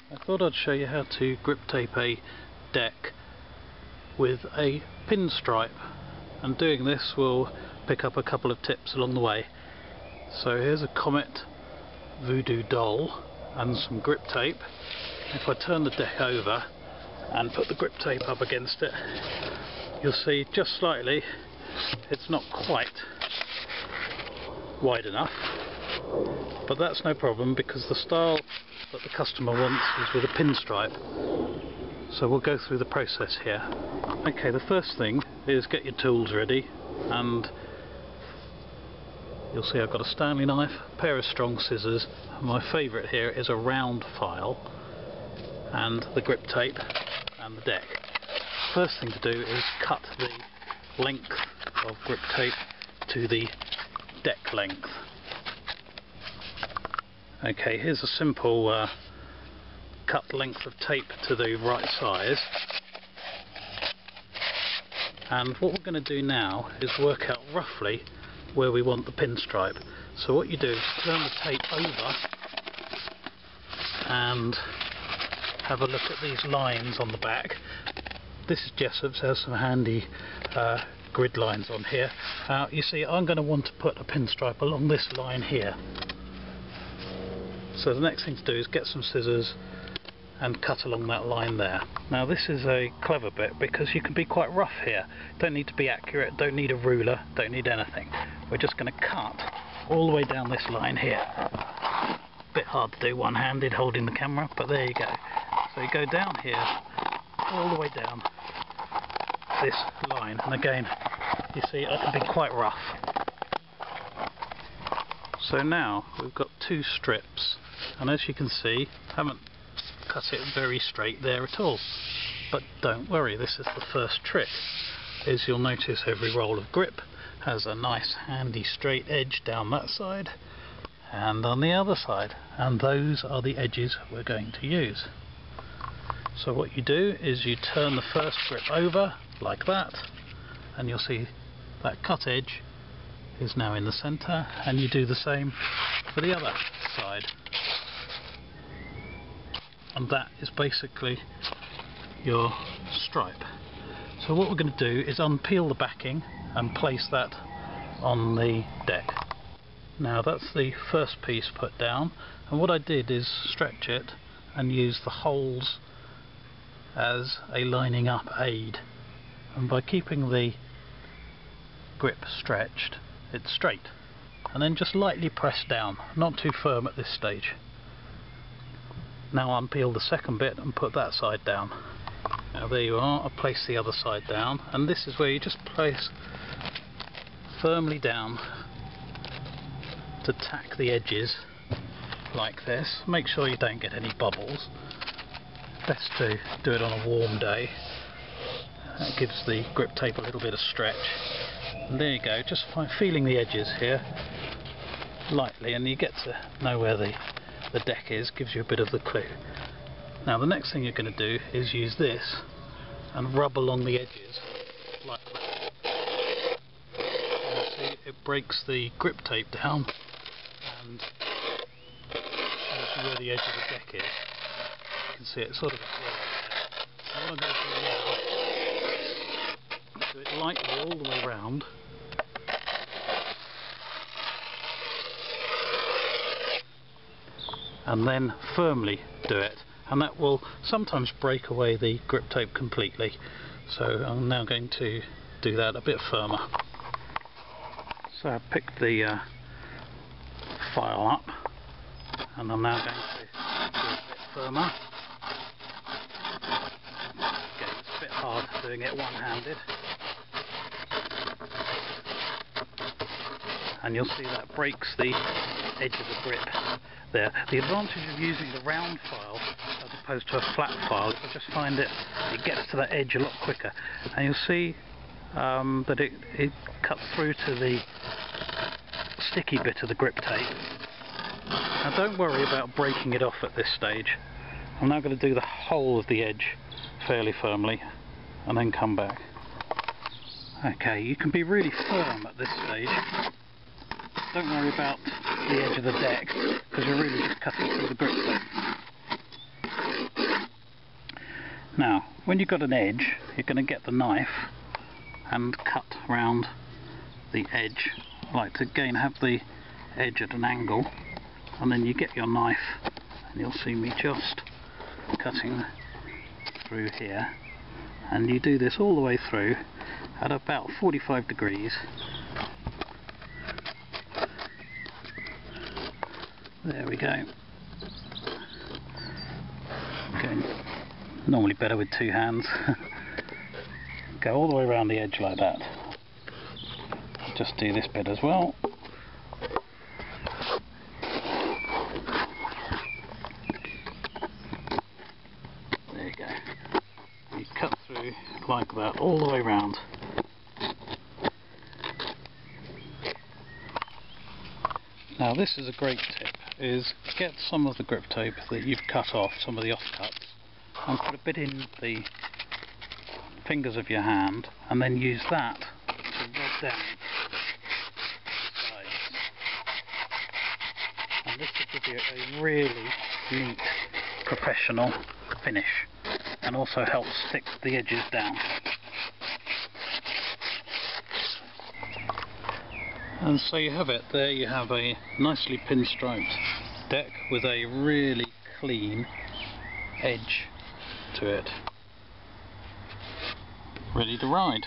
I thought I'd show you how to grip tape a deck with a pinstripe, and doing this will pick up a couple of tips along the way. So here's a Comet voodoo doll and some grip tape. If I turn the deck over and put the grip tape up against it, you'll see just slightly it's not quite wide enough, but that's no problem because the style that the customer wants is with a pinstripe. So we'll go through the process here. Okay, the first thing is get your tools ready, and you'll see I've got a Stanley knife, a pair of strong scissors, and my favourite here is a round file, and the grip tape and the deck. First thing to do is cut the length of grip tape to the deck length. Okay, here's a simple cut length of tape to the right size, and what we're going to do now is work out roughly where we want the pinstripe. So what you do is turn the tape over and have a look at these lines on the back. This is Jessop's, has some handy grid lines on here. You see, I'm going to want to put a pinstripe along this line here. So the next thing to do is get some scissors and cut along that line there. Now this is a clever bit because you can be quite rough here. Don't need to be accurate, don't need a ruler, don't need anything. We're just going to cut all the way down this line here. Bit hard to do one-handed holding the camera, but there you go. So you go down here, all the way down this line, and again, you see I can be quite rough. So now we've got two strips, and as you can see, I haven't cut it very straight there at all. But don't worry, this is the first trick. Is you'll notice every roll of grip has a nice handy straight edge down that side and on the other side, and those are the edges we're going to use. So what you do is you turn the first grip over like that, and you'll see that cut edge is now in the centre, and you do the same for the other side, and that is basically your stripe. So what we're going to do is unpeel the backing and place that on the deck. Now that's the first piece put down, and what I did is stretch it and use the holes as a lining up aid, and by keeping the grip stretched it's straight, and then just lightly press down, not too firm at this stage. Now unpeel the second bit and put that side down. Now there you are, I've placed the other side down, and this is where you just place firmly down to tack the edges like this. Make sure you don't get any bubbles. Best to do it on a warm day. That gives the grip tape a little bit of stretch. And there you go, just feeling the edges here lightly, and you get to know where the deck is, gives you a bit of the clue. Now the next thing you're going to do is use this and rub along the edges like that. You see, it breaks the grip tape down and shows you where the edge of the deck is. You can see it sort of there. So what I'm going to do now, do it lightly all the way around. And then firmly do it, and that will sometimes break away the grip tape completely. So I'm now going to do that a bit firmer. So I picked the file up, and I'm now going to do it a bit firmer. Again, it's a bit hard doing it one-handed. And you'll see that breaks the edge of the grip there. The advantage of using the round file as opposed to a flat file is I just find it gets to that edge a lot quicker, and you'll see that it cuts through to the sticky bit of the grip tape. Now don't worry about breaking it off at this stage. I'm now going to do the whole of the edge fairly firmly and then come back. Okay, you can be really firm at this stage. Don't worry about the edge of the deck, because you're really just cutting through the grip tape. Now, when you've got an edge, you're going to get the knife and cut round the edge. I like to again have the edge at an angle, and then you get your knife and you'll see me just cutting through here, and you do this all the way through at about 45 degrees. There we go. Okay. Normally better with two hands. Go all the way around the edge like that. Just do this bit as well. There you go. You cut through like that all the way around. Now this is a great tip, is get some of the grip tape that you've cut off, some of the offcuts, and put a bit in the fingers of your hand, and then use that to rub down the sides. And this will give you a really neat, professional finish, and also helps stick the edges down. And so you have it. There you have a nicely pinstriped deck with a really clean edge to it, ready to ride.